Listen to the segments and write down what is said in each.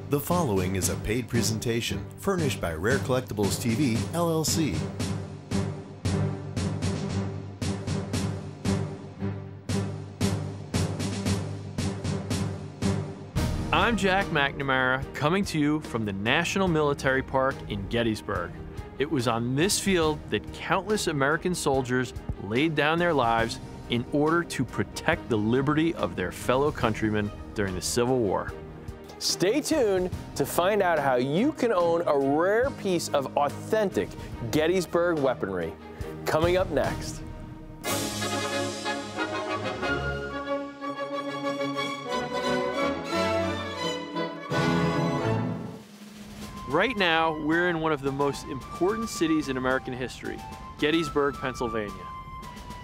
The following is a paid presentation furnished by Rare Collectibles TV, LLC. I'm Jack McNamara, coming to you from the National Military Park in Gettysburg. It was on this field that countless American soldiers laid down their lives in order to protect the liberty of their fellow countrymen during the Civil War. Stay tuned to find out how you can own a rare piece of authentic Gettysburg weaponry. Coming up next. Right now, we're in one of the most important cities in American history, Gettysburg, Pennsylvania.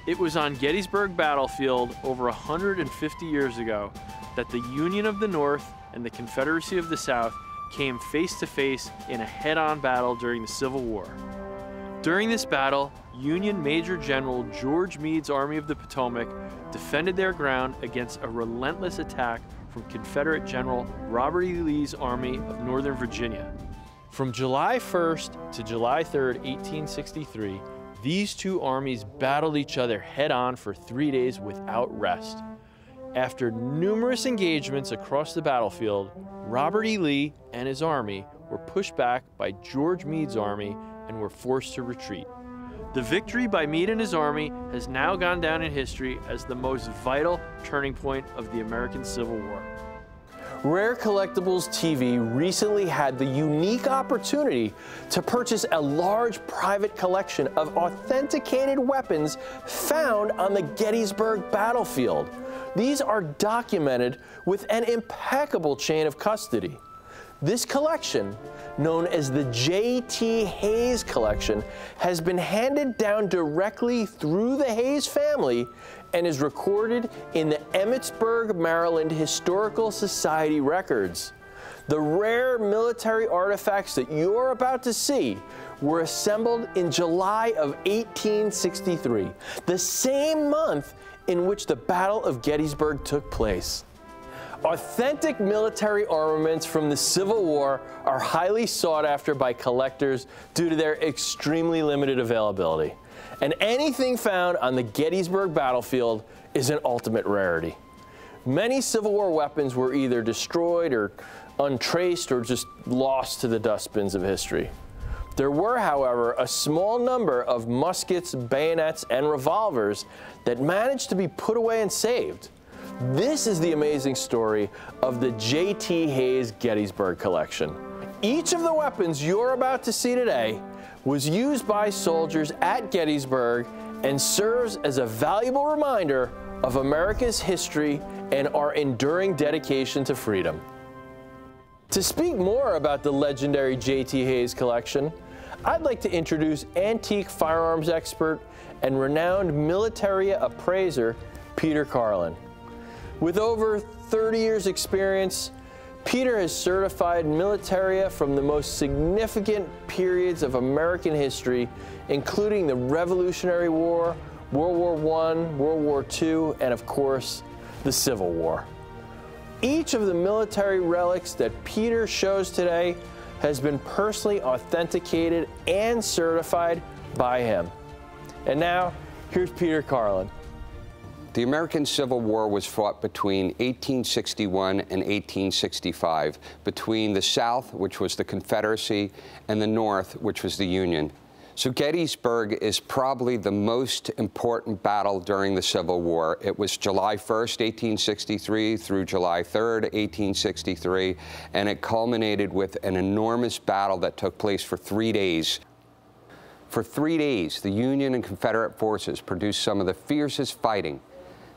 It was on Gettysburg battlefield over 150 years ago that the Union of the North and the Confederacy of the South came face to face in a head-on battle during the Civil War. During this battle, Union Major General George Meade's Army of the Potomac defended their ground against a relentless attack from Confederate General Robert E. Lee's Army of Northern Virginia. From July 1st to July 3rd, 1863, these two armies battled each other head-on for 3 days without rest. After numerous engagements across the battlefield, Robert E. Lee and his army were pushed back by George Meade's army and were forced to retreat. The victory by Meade and his army has now gone down in history as the most vital turning point of the American Civil War. Rare Collectibles TV recently had the unique opportunity to purchase a large private collection of authenticated weapons found on the Gettysburg battlefield. These are documented with an impeccable chain of custody. This collection, known as the J.T. Hayes collection, has been handed down directly through the Hayes family and is recorded in the Emmitsburg, Maryland Historical Society records. The rare military artifacts that you're about to see were assembled in July of 1863, the same month in which the Battle of Gettysburg took place. Authentic military armaments from the Civil War are highly sought after by collectors due to their extremely limited availability. And anything found on the Gettysburg battlefield is an ultimate rarity. Many Civil War weapons were either destroyed or untraced or just lost to the dustbins of history. There were, however, a small number of muskets, bayonets, and revolvers that managed to be put away and saved. This is the amazing story of the J.T. Hayes Gettysburg collection. Each of the weapons you're about to see today was used by soldiers at Gettysburg and serves as a valuable reminder of America's history and our enduring dedication to freedom. To speak more about the legendary J.T. Hayes collection, I'd like to introduce antique firearms expert and renowned military appraiser, Peter Carlin. With over 30 years' experience, Peter has certified militaria from the most significant periods of American history, including the Revolutionary War, World War I, World War II, and of course, the Civil War. Each of the military relics that Peter shows today has been personally authenticated and certified by him. And now, here's Peter Carlin. The American Civil War was fought between 1861 and 1865, between the South, which was the Confederacy, and the North, which was the Union. So Gettysburg is probably the most important battle during the Civil War. It was July 1st, 1863 through July 3rd, 1863, and it culminated with an enormous battle that took place for 3 days. For 3 days, the Union and Confederate forces produced some of the fiercest fighting.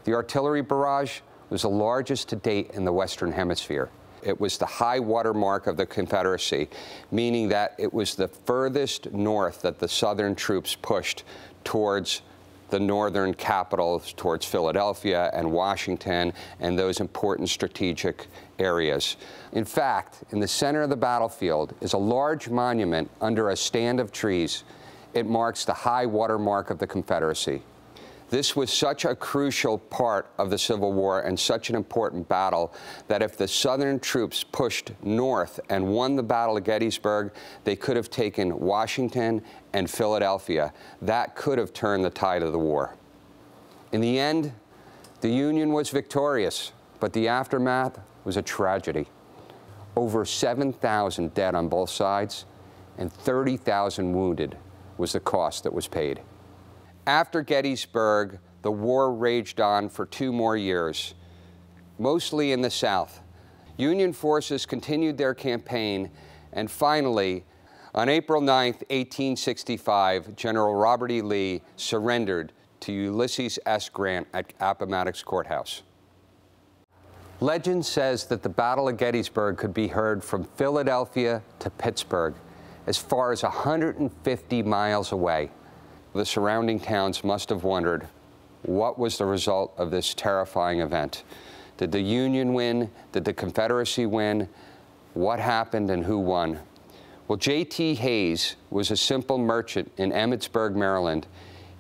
The artillery barrage was the largest to date in the Western Hemisphere. It was the high water mark of the Confederacy, meaning that it was the furthest north that the Southern troops pushed towards the northern capitals, towards Philadelphia and Washington and those important strategic areas. In fact, in the center of the battlefield is a large monument under a stand of trees. It marks the high water mark of the Confederacy. This was such a crucial part of the Civil War and such an important battle that if the Southern troops pushed north and won the Battle of Gettysburg, they could have taken Washington and Philadelphia. That could have turned the tide of the war. In the end, the Union was victorious, but the aftermath was a tragedy. Over 7,000 dead on both sides and 30,000 wounded was the cost that was paid. After Gettysburg, the war raged on for 2 more years, mostly in the South. Union forces continued their campaign, and finally, on April 9, 1865, General Robert E. Lee surrendered to Ulysses S. Grant at Appomattox Courthouse. Legend says that the Battle of Gettysburg could be heard from Philadelphia to Pittsburgh, as far as 150 miles away. The surrounding towns must have wondered, what was the result of this terrifying event? Did the Union win? Did the Confederacy win? What happened and who won? Well, J.T. Hayes was a simple merchant in Emmitsburg, Maryland.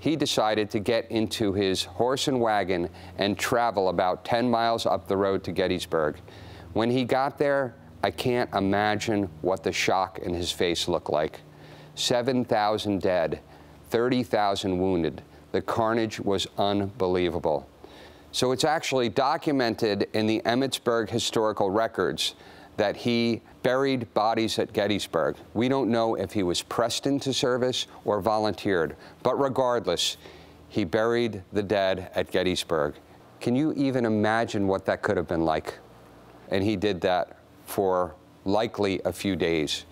He decided to get into his horse and wagon and travel about 10 miles up the road to Gettysburg. When he got there, I can't imagine what the shock in his face looked like. 7,000 dead, 30,000 wounded. The carnage was unbelievable. So it's actually documented in the Emmitsburg historical records that he buried bodies at Gettysburg. We don't know if he was pressed into service or volunteered, but regardless, he buried the dead at Gettysburg. Can you even imagine what that could have been like? And he did that for likely a few days.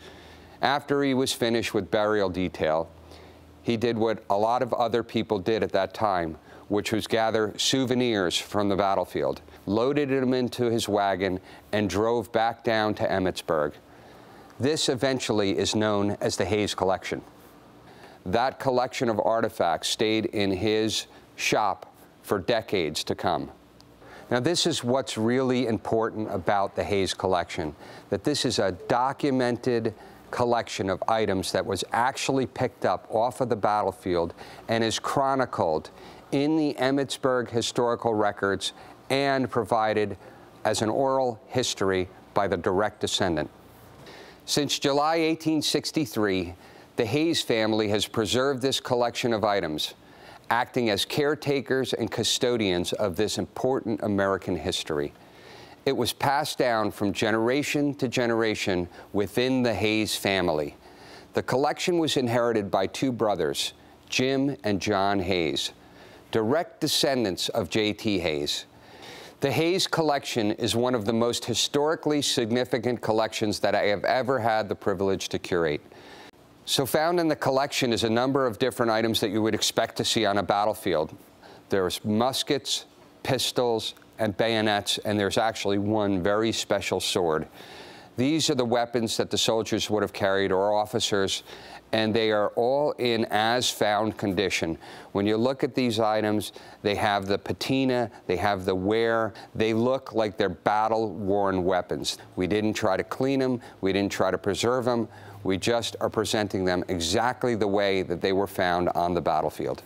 After he was finished with burial detail, he did what a lot of other people did at that time, which was gather souvenirs from the battlefield, loaded them into his wagon, and drove back down to Emmitsburg. This eventually is known as the Hayes Collection. That collection of artifacts stayed in his shop for decades to come. Now, this is what's really important about the Hayes Collection, that this is a documented collection of items that was actually picked up off of the battlefield and is chronicled in the Emmitsburg historical records and provided as an oral history by the direct descendant. Since July 1863, the Hayes family has preserved this collection of items, acting as caretakers and custodians of this important American history. It was passed down from generation to generation within the Hayes family. The collection was inherited by 2 brothers, Jim and John Hayes, direct descendants of J.T. Hayes. The Hayes Collection is one of the most historically significant collections that I have ever had the privilege to curate. So found in the collection is a number of different items that you would expect to see on a battlefield. There's muskets, pistols, and bayonets, and there's actually one very special sword. These are the weapons that the soldiers would have carried, or officers, and they are all in as-found condition. When you look at these items, they have the patina, they have the wear, they look like they're battle-worn weapons. We didn't try to clean them, we didn't try to preserve them, we just are presenting them exactly the way that they were found on the battlefield.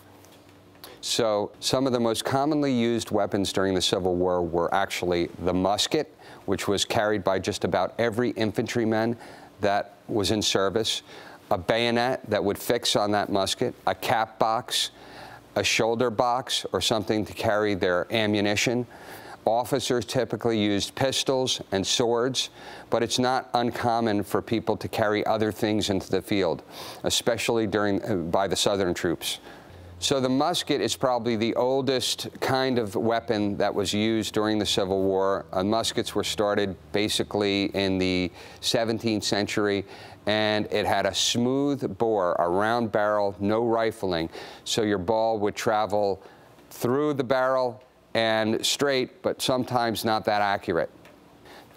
So some of the most commonly used weapons during the Civil War were actually the musket, which was carried by just about every infantryman that was in service, a bayonet that would fix on that musket, a cap box, a shoulder box, or something to carry their ammunition. Officers typically used pistols and swords, but it's not uncommon for people to carry other things into the field, especially by the Southern troops. So the musket is probably the oldest kind of weapon that was used during the Civil War. Muskets were started basically in the 17th century, and it had a smooth bore, a round barrel, no rifling, so your ball would travel through the barrel and straight, but sometimes not that accurate.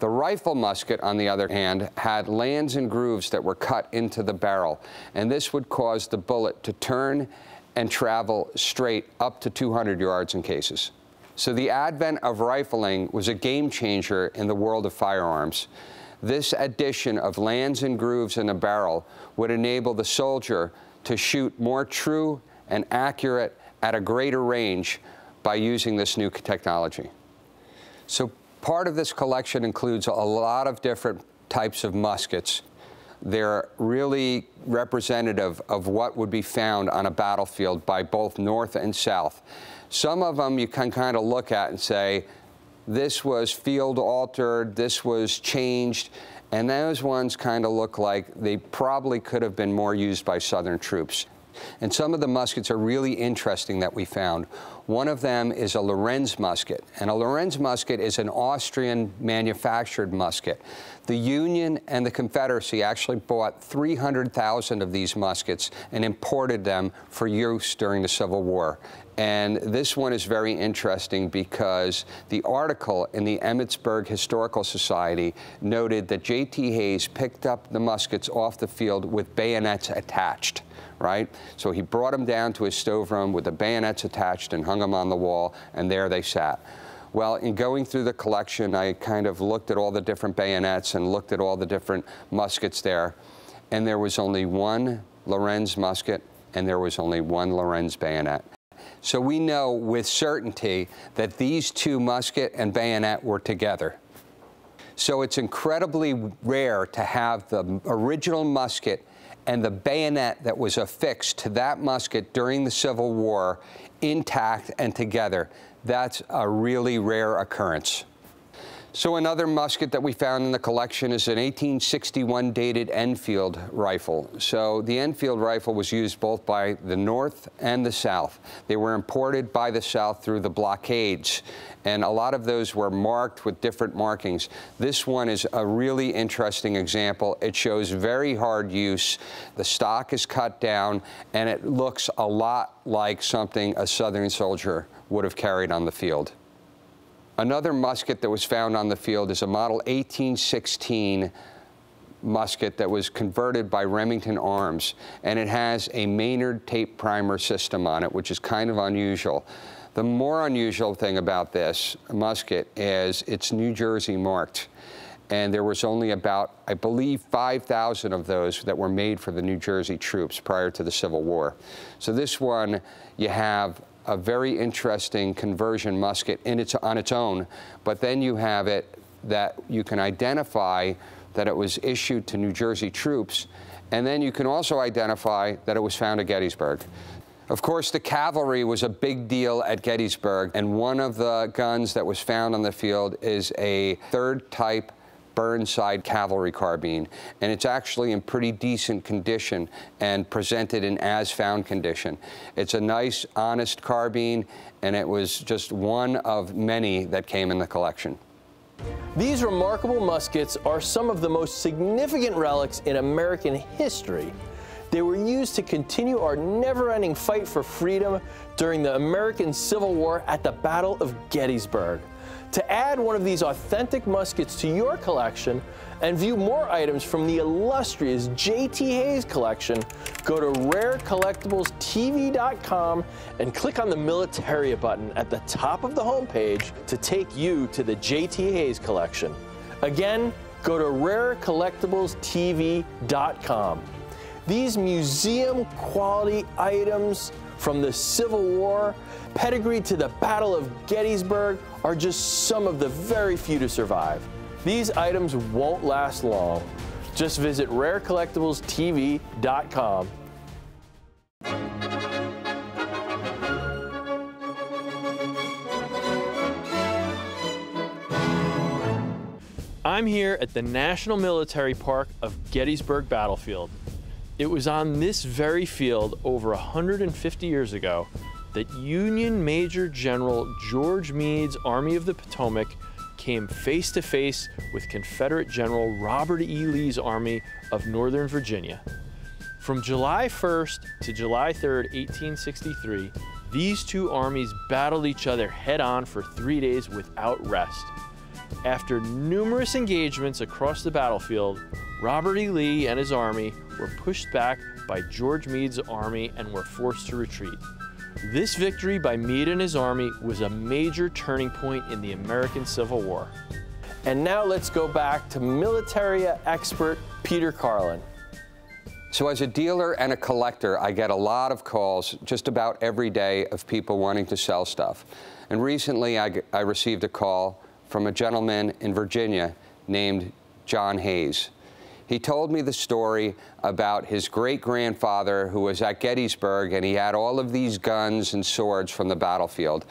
The rifle musket, on the other hand, had lands and grooves that were cut into the barrel, and this would cause the bullet to turn and travel straight up to 200 yards in cases. So the advent of rifling was a game changer in the world of firearms. This addition of lands and grooves in a barrel would enable the soldier to shoot more true and accurate at a greater range by using this new technology. So part of this collection includes a lot of different types of muskets. They're really representative of what would be found on a battlefield by both North and South. Some of them you can kind of look at and say, this was field altered, this was changed, and those ones kind of look like they probably could have been more used by Southern troops. And some of the muskets are really interesting that we found. One of them is a Lorenz musket, and a Lorenz musket is an Austrian manufactured musket. The Union and the Confederacy actually bought 300,000 of these muskets and imported them for use during the Civil War. And this one is very interesting because the article in the Emmitsburg Historical Society noted that J.T. Hayes picked up the muskets off the field with bayonets attached, right? So he brought them down to his stoveroom with the bayonets attached and hung them on the wall, and there they sat. Well, in going through the collection, I kind of looked at all the different bayonets and looked at all the different muskets there, and there was only one Lorenz musket, and there was only one Lorenz bayonet. So we know with certainty that these two musket and bayonet were together. So it's incredibly rare to have the original musket and the bayonet that was affixed to that musket during the Civil War intact and together. That's a really rare occurrence. So another musket that we found in the collection is an 1861 dated Enfield rifle. So the Enfield rifle was used both by the North and the South. They were imported by the South through the blockades, and a lot of those were marked with different markings. This one is a really interesting example. It shows very hard use. The stock is cut down, and it looks a lot like something a Southern soldier would have carried on the field. Another musket that was found on the field is a model 1816 musket that was converted by Remington Arms, and it has a Maynard tape primer system on it, which is kind of unusual. The more unusual thing about this musket is it's New Jersey marked, and there was only about, I believe, 5,000 of those that were made for the New Jersey troops prior to the Civil War. So this one, you have a very interesting conversion musket on its own, but then you have it that you can identify that it was issued to New Jersey troops, and then you can also identify that it was found at Gettysburg. Of course, the cavalry was a big deal at Gettysburg, and one of the guns that was found on the field is a third type Burnside cavalry carbine, and it's actually in pretty decent condition and presented in as-found condition. It's a nice, honest carbine, and it was just one of many that came in the collection. These remarkable muskets are some of the most significant relics in American history. They were used to continue our never-ending fight for freedom during the American Civil War at the Battle of Gettysburg. To add one of these authentic muskets to your collection and view more items from the illustrious J.T. Hayes collection, go to rarecollectiblestv.com and click on the Militaria button at the top of the homepage to take you to the J.T. Hayes collection. Again, go to rarecollectiblestv.com. These museum-quality items from the Civil War, pedigreed to the Battle of Gettysburg, are just some of the very few to survive. These items won't last long. Just visit rarecollectiblestv.com. I'm here at the National Military Park of Gettysburg Battlefield. It was on this very field over 150 years ago that Union Major General George Meade's Army of the Potomac came face to face with Confederate General Robert E. Lee's Army of Northern Virginia. From July 1st to July 3rd, 1863, these two armies battled each other head-on for 3 days without rest. After numerous engagements across the battlefield, Robert E. Lee and his army were pushed back by George Meade's army and were forced to retreat. This victory by Meade and his army was a major turning point in the American Civil War. And now let's go back to Militaria expert Peter Carlin. So as a dealer and a collector, I get a lot of calls just about every day of people wanting to sell stuff. And recently I received a call from a gentleman in Virginia named John Hayes. He told me the story about his great-grandfather who was at Gettysburg, and he had all of these guns and swords from the battlefield.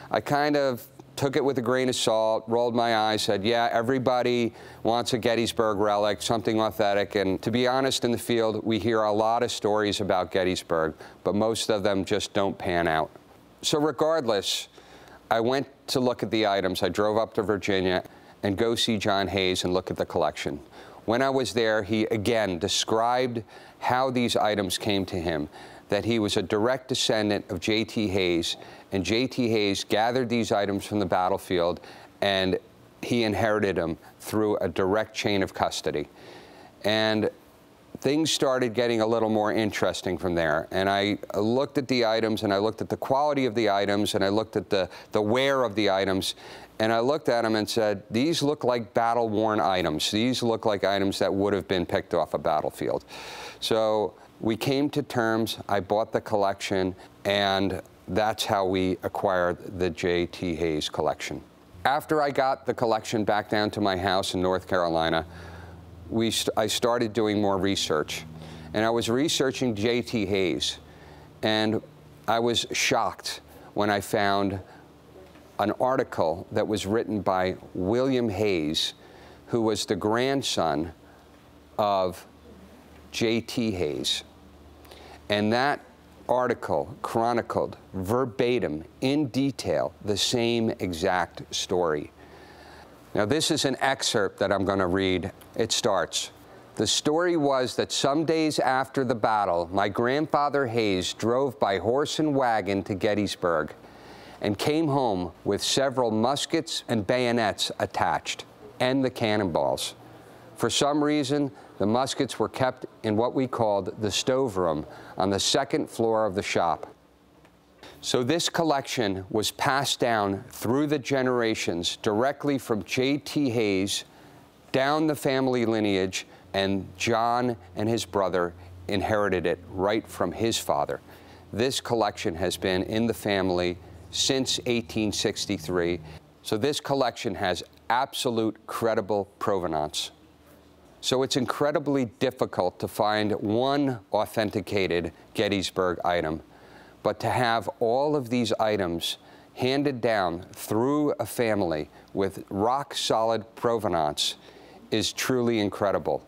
I kind of took it with a grain of salt, rolled my eyes, said, yeah, everybody wants a Gettysburg relic, something authentic. And to be honest, in the field, we hear a lot of stories about Gettysburg, but most of them just don't pan out. So regardless, I went to look at the items. I drove up to Virginia and go see John Hayes and look at the collection. When I was there, he again described how these items came to him, that he was a direct descendant of J.T. Hayes, and J.T. Hayes gathered these items from the battlefield, and he inherited them through a direct chain of custody. And things started getting a little more interesting from there. And I looked at the items, and I looked at the quality of the items, and I looked at the wear of the items, and I looked at them and said, these look like battle-worn items. These look like items that would have been picked off a battlefield. So we came to terms. I bought the collection, and that's how we acquired the J.T. Hayes collection. After I got the collection back down to my house in North Carolina, I started doing more research. And I was researching J.T. Hayes, and I was shocked when I found an article that was written by William Hayes, who was the grandson of J.T. Hayes. And that article chronicled verbatim, in detail, the same exact story. Now, this is an excerpt that I'm going to read. It starts, "The story was that some days after the battle, my grandfather Hayes drove by horse and wagon to Gettysburg and came home with several muskets and bayonets attached, and the cannonballs. For some reason, the muskets were kept in what we called the stoveroom on the second floor of the shop. So this collection was passed down through the generations directly from J.T. Hayes down the family lineage, and John and his brother inherited it right from his father. This collection has been in the family since 1863. So this collection has absolute credible provenance. So it's incredibly difficult to find one authenticated Gettysburg item, but to have all of these items handed down through a family with rock-solid provenance is truly incredible.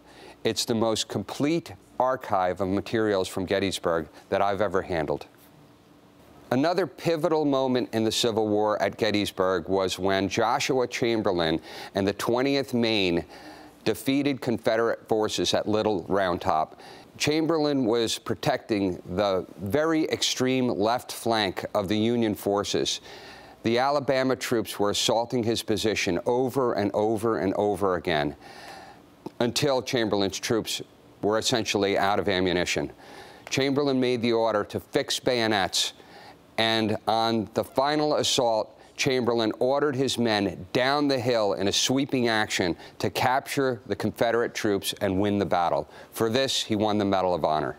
It's the most complete archive of materials from Gettysburg that I've ever handled. Another pivotal moment in the Civil War at Gettysburg was when Joshua Chamberlain and the 20th Maine defeated Confederate forces at Little Round Top. Chamberlain was protecting the very extreme left flank of the Union forces. The Alabama troops were assaulting his position over and over and over again until Chamberlain's troops were essentially out of ammunition. Chamberlain made the order to fix bayonets, and on the final assault, Chamberlain ordered his men down the hill in a sweeping action to capture the Confederate troops and win the battle. For this, he won the Medal of Honor.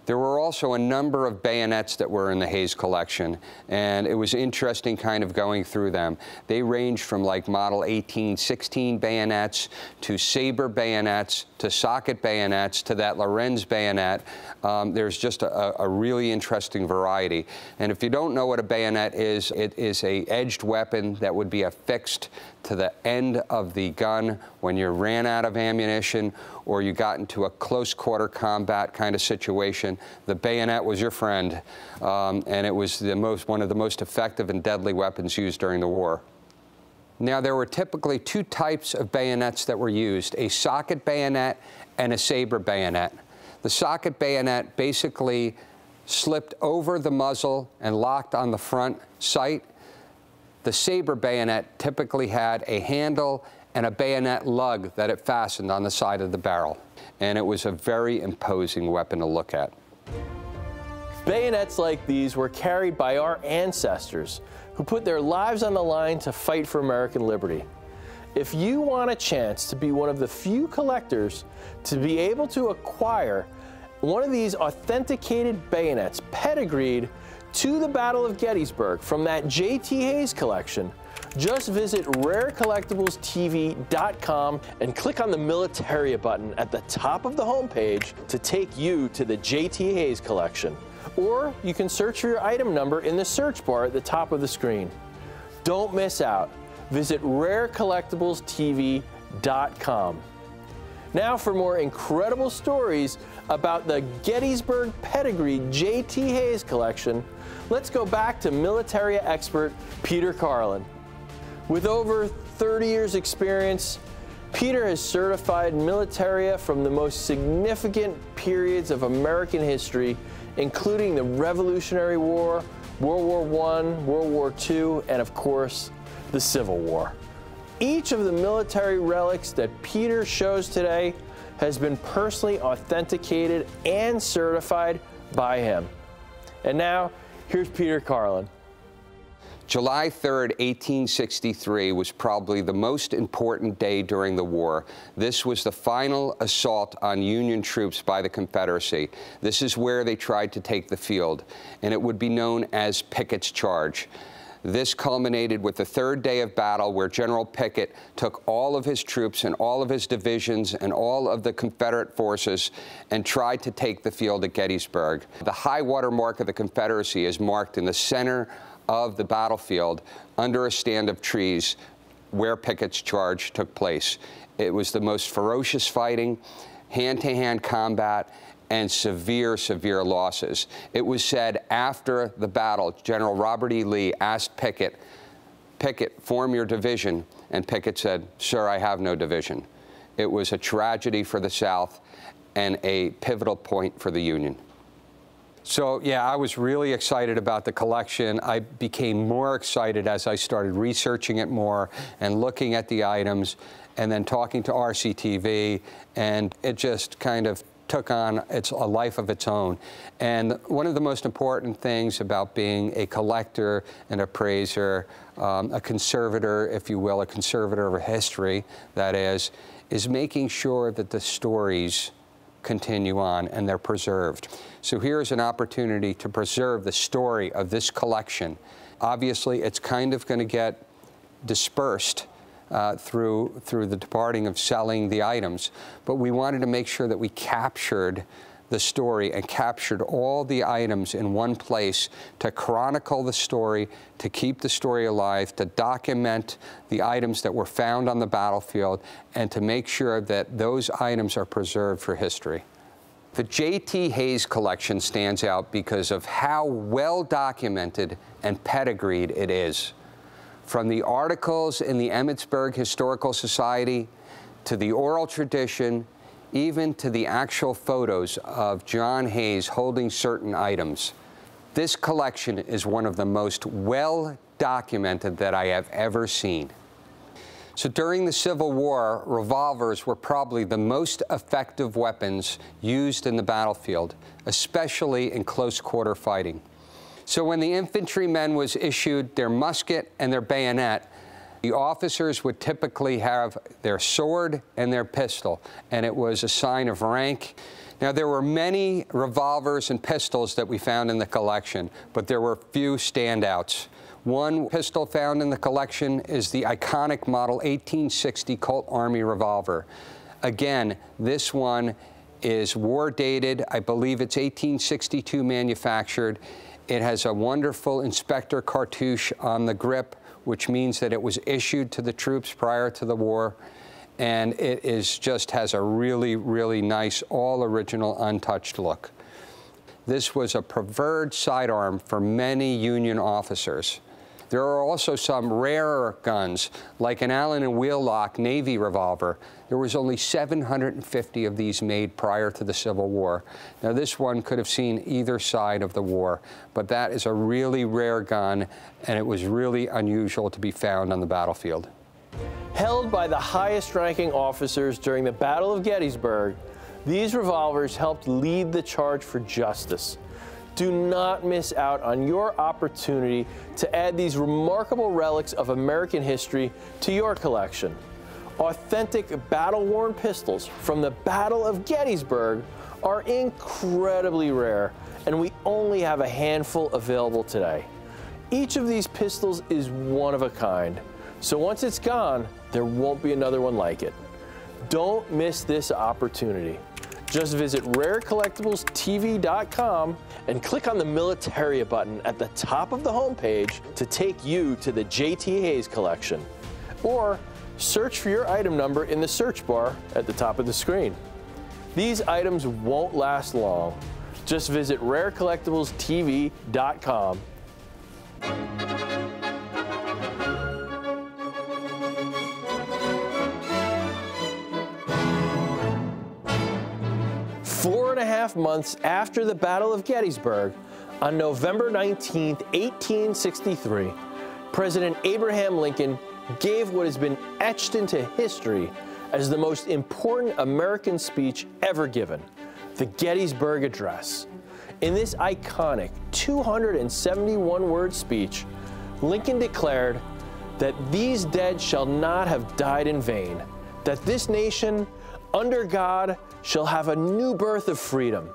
There were also a number of bayonets that were in the Hayes collection, and it was interesting kind of going through them. They ranged from like Model 1816 bayonets to saber bayonets to socket bayonets to that Lorenz bayonet. There's just a really interesting variety. And if you don't know what a bayonet is, it is an edged weapon that would be affixed to the end of the gun when you ran out of ammunition or you got into a close quarter combat kind of situation. The bayonet was your friend, and it was one of the most effective and deadly weapons used during the war. Now, there were typically two types of bayonets that were used, a socket bayonet and a saber bayonet. The socket bayonet basically slipped over the muzzle and locked on the front sight. The saber bayonet typically had a handle and a bayonet lug that it fastened on the side of the barrel. And it was a very imposing weapon to look at. Bayonets like these were carried by our ancestors who put their lives on the line to fight for American liberty. If you want a chance to be one of the few collectors to be able to acquire one of these authenticated bayonets pedigreed to the Battle of Gettysburg from that J.T. Hayes collection, just visit rarecollectiblestv.com and click on the Militaria button at the top of the homepage to take you to the J.T. Hayes collection. Or you can search for your item number in the search bar at the top of the screen. Don't miss out. Visit rarecollectiblestv.com. Now for more incredible stories about the Gettysburg Pedigree J.T. Hayes collection, let's go back to Militaria expert Peter Carlin. With over 30 years experience, Peter has certified Militaria from the most significant periods of American history, including the Revolutionary War, World War I, World War II, and of course, the Civil War. Each of the military relics that Peter shows today has been personally authenticated and certified by him. And now, here's Peter Carlin. July 3rd, 1863 was probably the most important day during the war. This was the final assault on Union troops by the Confederacy. This is where they tried to take the field, and it would be known as Pickett's Charge. This culminated with the third day of battle, where General Pickett took all of his troops and all of his divisions and all of the Confederate forces and tried to take the field at Gettysburg. The high water mark of the Confederacy is marked in the center of the battlefield under a stand of trees where Pickett's Charge took place. It was the most ferocious fighting, hand-to-hand combat, and severe, severe losses. It was said after the battle, General Robert E. Lee asked Pickett, form your division, and Pickett said, sir, I have no division. It was a tragedy for the South and a pivotal point for the Union. So, yeah, I was really excited about the collection. I became more excited as I started researching it more and looking at the items and then talking to RCTV, and it just kind of took on a life of its own. And one of the most important things about being a collector, an appraiser, a conservator, if you will, a conservator of history, that is making sure that the stories continue on and they're preserved. So here's an opportunity to preserve the story of this collection. Obviously, it's kind of going to get dispersed through the departing of selling the items, but we wanted to make sure that we captured the story and captured all the items in one place to chronicle the story, to keep the story alive, to document the items that were found on the battlefield, and to make sure that those items are preserved for history. The J.T. Hayes collection stands out because of how well documented and pedigreed it is. From the articles in the Emmitsburg Historical Society, to the oral tradition, even to the actual photos of John Hayes holding certain items. This collection is one of the most well documented that I have ever seen. So during the Civil War, revolvers were probably the most effective weapons used in the battlefield, especially in close quarter fighting. So when the infantrymen was issued their musket and their bayonet, the officers would typically have their sword and their pistol, and it was a sign of rank. Now, there were many revolvers and pistols that we found in the collection, but there were few standouts. One pistol found in the collection is the iconic model 1860 Colt Army revolver. Again, this one is war dated. I believe it's 1862 manufactured. It has a wonderful inspector cartouche on the grip, which means that it was issued to the troops prior to the war. And it just has a really, really nice, all original, untouched look. This was a preferred sidearm for many Union officers. There are also some rarer guns, like an Allen and Wheelock Navy revolver. There was only 750 of these made prior to the Civil War. Now, this one could have seen either side of the war, but that is a really rare gun, and it was really unusual to be found on the battlefield. Held by the highest-ranking officers during the Battle of Gettysburg, these revolvers helped lead the charge for justice. Do not miss out on your opportunity to add these remarkable relics of American history to your collection. Authentic battle-worn pistols from the Battle of Gettysburg are incredibly rare, and we only have a handful available today. Each of these pistols is one of a kind, so once it's gone, there won't be another one like it. Don't miss this opportunity. Just visit rarecollectiblestv.com and click on the Militaria button at the top of the homepage to take you to the J.T. Hayes collection. Or search for your item number in the search bar at the top of the screen. These items won't last long. Just visit rarecollectiblestv.com. Four and a half months after the Battle of Gettysburg, on November 19, 1863, President Abraham Lincoln gave what has been etched into history as the most important American speech ever given, the Gettysburg Address. In this iconic 271-word speech, Lincoln declared that these dead shall not have died in vain, that this nation, under God, shall have a new birth of freedom,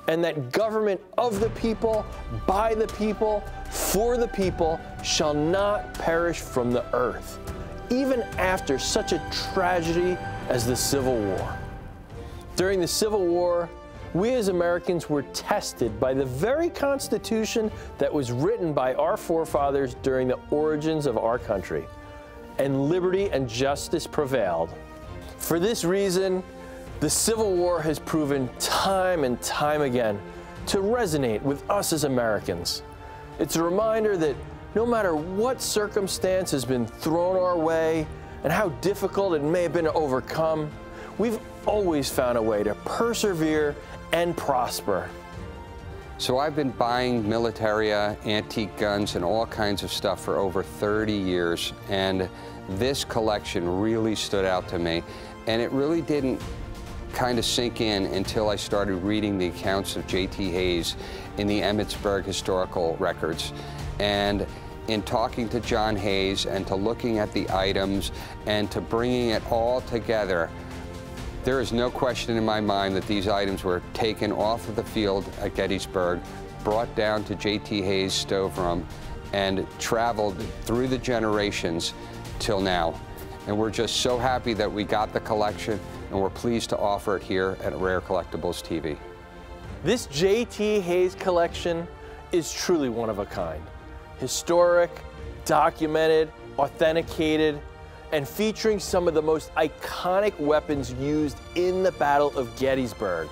and that government of the people, by the people, for the people, shall not perish from the earth, even after such a tragedy as the Civil War. During the Civil War, we as Americans were tested by the very Constitution that was written by our forefathers during the origins of our country, and liberty and justice prevailed. For this reason, the Civil War has proven time and time again to resonate with us as Americans. It's a reminder that no matter what circumstance has been thrown our way and how difficult it may have been to overcome, we've always found a way to persevere and prosper. So I've been buying Militaria, antique guns, and all kinds of stuff for over 30 years, and this collection really stood out to me, and it really didn't kind of sink in until I started reading the accounts of J.T. Hayes in the Emmitsburg historical records. And in talking to John Hayes and to looking at the items and to bringing it all together, there is no question in my mind that these items were taken off of the field at Gettysburg, brought down to J.T. Hayes' stoveroom, and traveled through the generations till now. And we're just so happy that we got the collection, and we're pleased to offer it here at Rare Collectibles TV. This J.T. Hayes collection is truly one of a kind. Historic, documented, authenticated, and featuring some of the most iconic weapons used in the Battle of Gettysburg.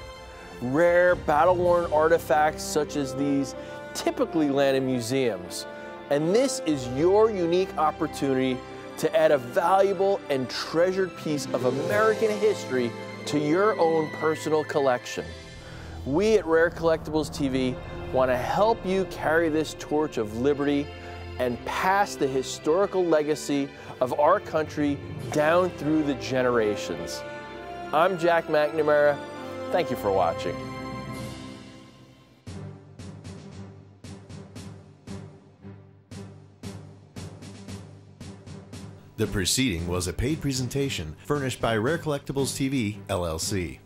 Rare, battle-worn artifacts such as these typically land in museums, and this is your unique opportunity to add a valuable and treasured piece of American history to your own personal collection. We at Rare Collectibles TV want to help you carry this torch of liberty and pass the historical legacy of our country down through the generations. I'm Jack McNamara. Thank you for watching. The preceding was a paid presentation furnished by Rare Collectibles TV, LLC.